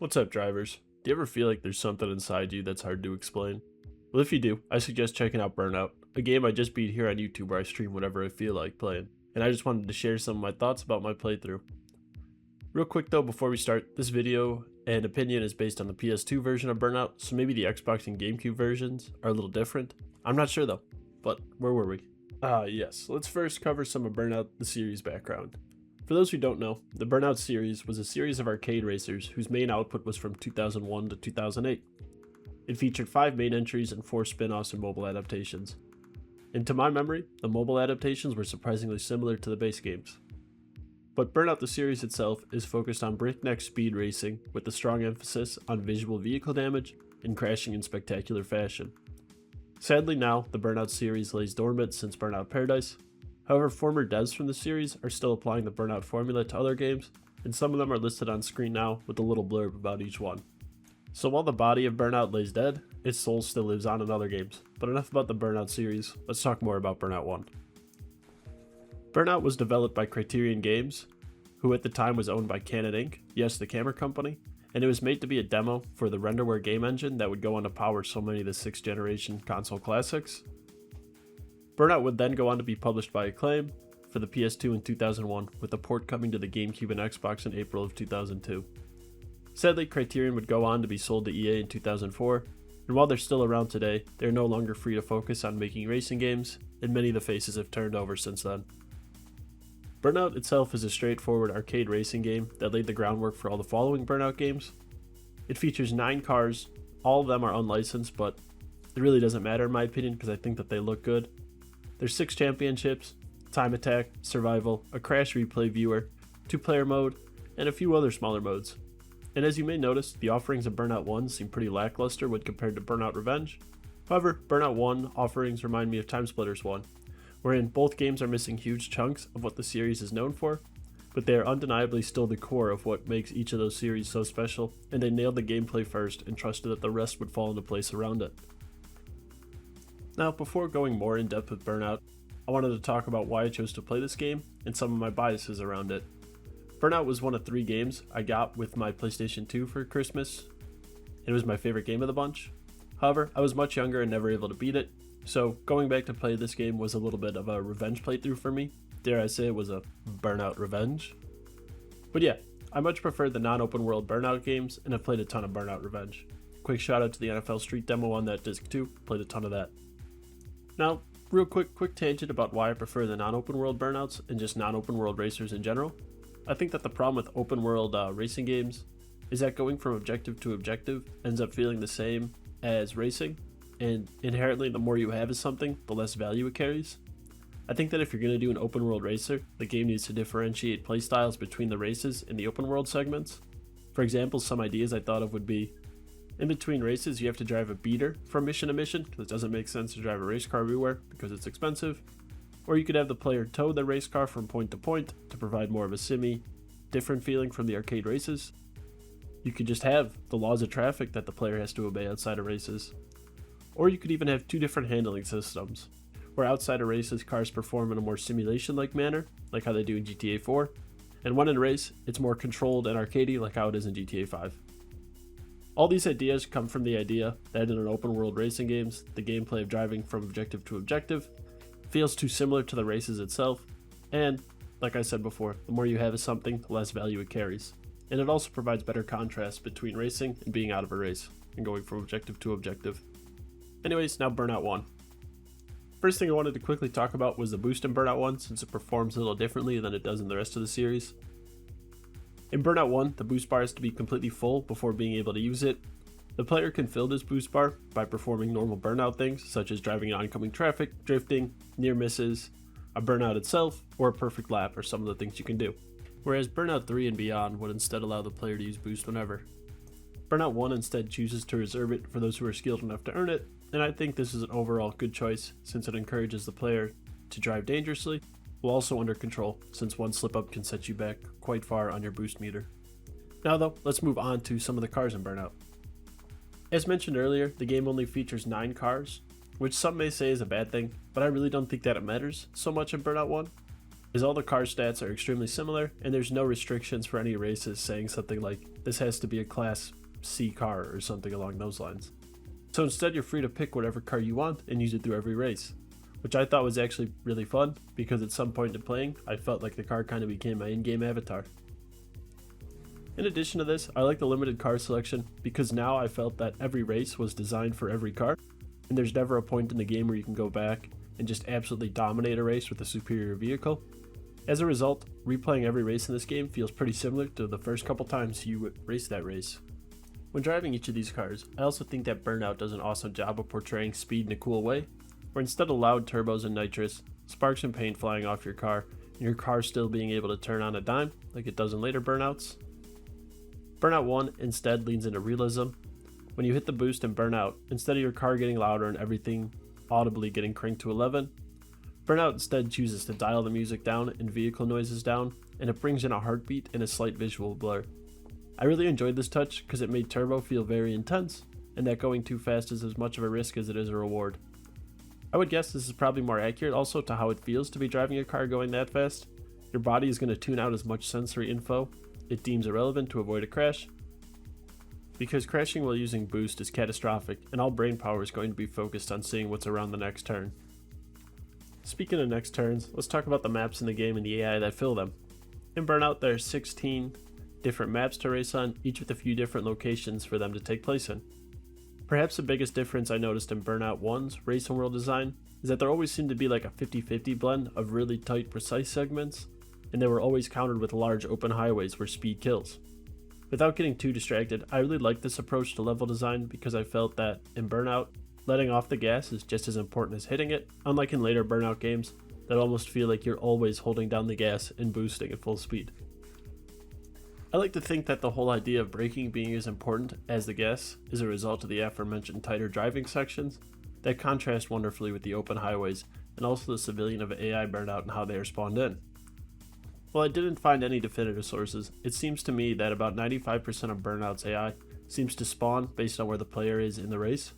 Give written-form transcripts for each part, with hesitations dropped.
What's up, drivers? Do you ever feel like there's something inside you that's hard to explain? Well, if you do, I suggest checking out Burnout, a game I just beat here on YouTube where I stream whatever I feel like playing, and I just wanted to share some of my thoughts about my playthrough. Real quick though, before we start, this video and opinion is based on the PS2 version of Burnout, so maybe the Xbox and GameCube versions are a little different. I'm not sure though, but where were we? Yes, let's first cover some of Burnout the series background. For those who don't know, the Burnout series was a series of arcade racers whose main output was from 2001 to 2008. It featured 5 main entries and 4 spin-offs and mobile adaptations. And to my memory, the mobile adaptations were surprisingly similar to the base games. But Burnout the series itself is focused on breakneck speed racing with a strong emphasis on visual vehicle damage and crashing in spectacular fashion. Sadly now, the Burnout series lays dormant since Burnout Paradise. However, former devs from the series are still applying the Burnout formula to other games, and some of them are listed on screen now with a little blurb about each one. So while the body of Burnout lays dead, its soul still lives on in other games. But enough about the Burnout series, let's talk more about Burnout 1. Burnout was developed by Criterion Games, who at the time was owned by Canon Inc., yes, the camera company, and it was made to be a demo for the renderware game engine that would go on to power so many of the 6th generation console classics. Burnout would then go on to be published by Acclaim for the PS2 in 2001, with a port coming to the GameCube and Xbox in April of 2002. Sadly, Criterion would go on to be sold to EA in 2004, and while they're still around today, they're no longer free to focus on making racing games, and many of the faces have turned over since then. Burnout itself is a straightforward arcade racing game that laid the groundwork for all the following Burnout games. It features 9 cars, all of them are unlicensed, but it really doesn't matter in my opinion because I think that they look good. There's 6 championships, time attack, survival, a crash replay viewer, 2-player mode, and a few other smaller modes. And as you may notice, the offerings of Burnout 1 seem pretty lackluster when compared to Burnout Revenge. However, Burnout 1 offerings remind me of Timesplitters 1, wherein both games are missing huge chunks of what the series is known for, but they are undeniably still the core of what makes each of those series so special, and they nailed the gameplay first and trusted that the rest would fall into place around it. Now, before going more in depth with Burnout, I wanted to talk about why I chose to play this game and some of my biases around it. Burnout was one of 3 games I got with my PlayStation 2 for Christmas. It was my favorite game of the bunch. However, I was much younger and never able to beat it, so going back to play this game was a little bit of a revenge playthrough for me. Dare I say it was a Burnout revenge? But yeah, I much prefer the non-open world Burnout games and have played a ton of Burnout Revenge. Quick shout out to the NFL Street demo on that disc too, played a ton of that. Now, real quick tangent about why I prefer the non-open world Burnouts and just non-open world racers in general. I think that the problem with open world racing games is that going from objective to objective ends up feeling the same as racing, and inherently the more you have of something, the less value it carries. I think that if you're going to do an open world racer, the game needs to differentiate playstyles between the races and the open world segments. For example, some ideas I thought of would be, in between races, you have to drive a beater from mission to mission, because it doesn't make sense to drive a race car everywhere because it's expensive. Or you could have the player tow the race car from point to point to provide more of a different feeling from the arcade races. You could just have the laws of traffic that the player has to obey outside of races. Or you could even have 2 different handling systems, where outside of races, cars perform in a more simulation-like manner, like how they do in GTA 4, and when in a race, it's more controlled and arcadey like how it is in GTA 5. All these ideas come from the idea that in an open world racing games, the gameplay of driving from objective to objective feels too similar to the races itself, and, like I said before, the more you have of something, the less value it carries. And it also provides better contrast between racing and being out of a race, and going from objective to objective. Anyways, now Burnout 1. First thing I wanted to quickly talk about was the boost in Burnout 1, since it performs a little differently than it does in the rest of the series. In Burnout 1, the boost bar is to be completely full before being able to use it. The player can fill this boost bar by performing normal Burnout things, such as driving in oncoming traffic, drifting, near misses, a Burnout itself, or a perfect lap are some of the things you can do. Whereas Burnout 3 and beyond would instead allow the player to use boost whenever. Burnout 1 instead chooses to reserve it for those who are skilled enough to earn it, and I think this is an overall good choice since it encourages the player to drive dangerously, while also under control, since one slip up can set you back quite far on your boost meter. Now though, let's move on to some of the cars in Burnout. As mentioned earlier, the game only features 9 cars, which some may say is a bad thing, but I really don't think that it matters so much in Burnout 1. as all the car stats are extremely similar and there's no restrictions for any races saying something like this has to be a Class C car or something along those lines. So instead you're free to pick whatever car you want and use it through every race, which I thought was actually really fun because at some point in playing I felt like the car kind of became my in-game avatar. In addition to this, I like the limited car selection because now I felt that every race was designed for every car, and there's never a point in the game where you can go back and just absolutely dominate a race with a superior vehicle. As a result, replaying every race in this game feels pretty similar to the first couple times you race that race. When driving each of these cars, I also think that Burnout does an awesome job of portraying speed in a cool way, where instead of loud turbos and nitrous, sparks and paint flying off your car, and your car still being able to turn on a dime like it does in later Burnouts. Burnout 1 instead leans into realism. When you hit the boost in Burnout, instead of your car getting louder and everything audibly getting cranked to 11, Burnout instead chooses to dial the music down and vehicle noises down, and it brings in a heartbeat and a slight visual blur. I really enjoyed this touch because it made turbo feel very intense, and that going too fast is as much of a risk as it is a reward. I would guess this is probably more accurate also to how it feels to be driving a car going that fast. Your body is going to tune out as much sensory info it deems irrelevant to avoid a crash, because crashing while using boost is catastrophic and all brain power is going to be focused on seeing what's around the next turn. Speaking of next turns, let's talk about the maps in the game and the AI that fill them. In Burnout there are 16 different maps to race on, each with a few different locations for them to take place in. Perhaps the biggest difference I noticed in Burnout 1's race and world design is that there always seemed to be like a 50-50 blend of really tight, precise segments, and they were always countered with large open highways where speed kills. Without getting too distracted, I really liked this approach to level design because I felt that in Burnout, letting off the gas is just as important as hitting it, unlike in later Burnout games that almost feel like you're always holding down the gas and boosting at full speed. I like to think that the whole idea of braking being as important as the gas is a result of the aforementioned tighter driving sections that contrast wonderfully with the open highways and also the civilian of AI Burnout and how they are spawned in. While I didn't find any definitive sources, it seems to me that about 95% of Burnout's AI seems to spawn based on where the player is in the race.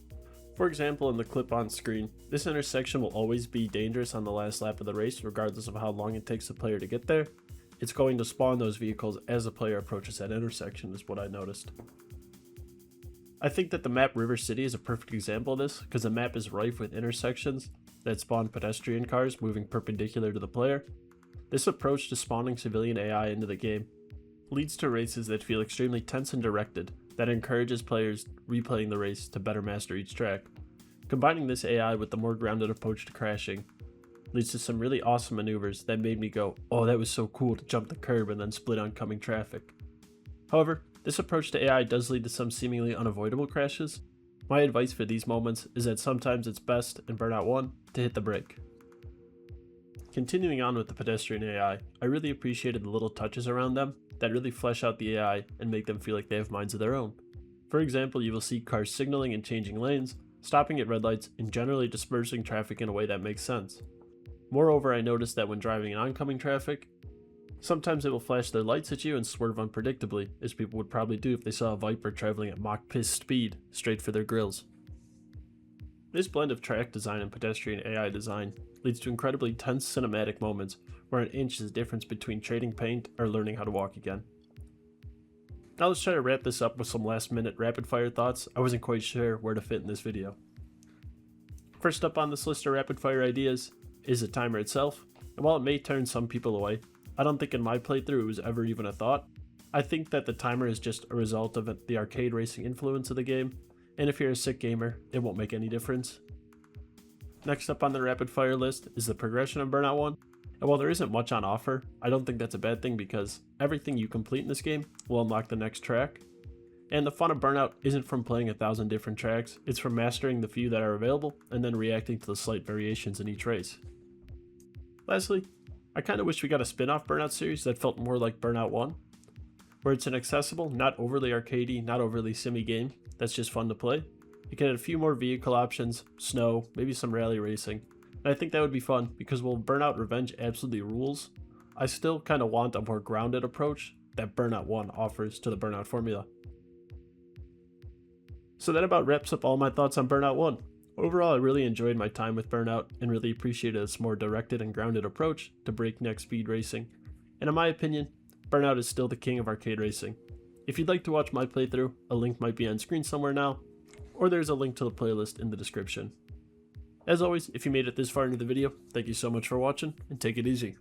For example, in the clip on screen, this intersection will always be dangerous on the last lap of the race regardless of how long it takes the player to get there. It's going to spawn those vehicles as the player approaches that intersection is what I noticed. I think that the map River City is a perfect example of this because the map is rife with intersections that spawn pedestrian cars moving perpendicular to the player. This approach to spawning civilian AI into the game leads to races that feel extremely tense and directed, that encourages players replaying the race to better master each track. Combining this AI with the more grounded approach to crashing leads to some really awesome maneuvers that made me go, oh, that was so cool to jump the curb and then split oncoming traffic. However, this approach to AI does lead to some seemingly unavoidable crashes. My advice for these moments is that sometimes it's best in Burnout 1 to hit the brake. Continuing on with the pedestrian AI, I really appreciated the little touches around them that really flesh out the AI and make them feel like they have minds of their own. For example, you will see cars signaling and changing lanes, stopping at red lights, and generally dispersing traffic in a way that makes sense. Moreover, I noticed that when driving in oncoming traffic, sometimes it will flash their lights at you and swerve unpredictably, as people would probably do if they saw a Viper traveling at Mach piss speed straight for their grills. This blend of track design and pedestrian AI design leads to incredibly tense cinematic moments where an inch is the difference between trading paint or learning how to walk again. Now let's try to wrap this up with some last minute rapid fire thoughts I wasn't quite sure where to fit in this video. First up on this list of rapid fire ideas is the timer itself, and while it may turn some people away, I don't think in my playthrough it was ever even a thought. I think that the timer is just a result of the arcade racing influence of the game, and if you're a sick gamer, it won't make any difference. Next up on the rapid fire list is the progression of Burnout 1, and while there isn't much on offer, I don't think that's a bad thing because everything you complete in this game will unlock the next track. And the fun of Burnout isn't from playing 1,000 different tracks, it's from mastering the few that are available and then reacting to the slight variations in each race. Lastly, I kinda wish we got a spin-off Burnout series that felt more like Burnout 1, where it's an accessible, not overly arcadey, not overly simmy game that's just fun to play. You can add a few more vehicle options, snow, maybe some rally racing, and I think that would be fun because while Burnout Revenge absolutely rules, I still kinda want a more grounded approach that Burnout 1 offers to the Burnout formula. So that about wraps up all my thoughts on Burnout 1. Overall, I really enjoyed my time with Burnout and really appreciated its more directed and grounded approach to breakneck speed racing. And in my opinion, Burnout is still the king of arcade racing. If you'd like to watch my playthrough, a link might be on screen somewhere now, or there's a link to the playlist in the description. As always, if you made it this far into the video, thank you so much for watching, and take it easy.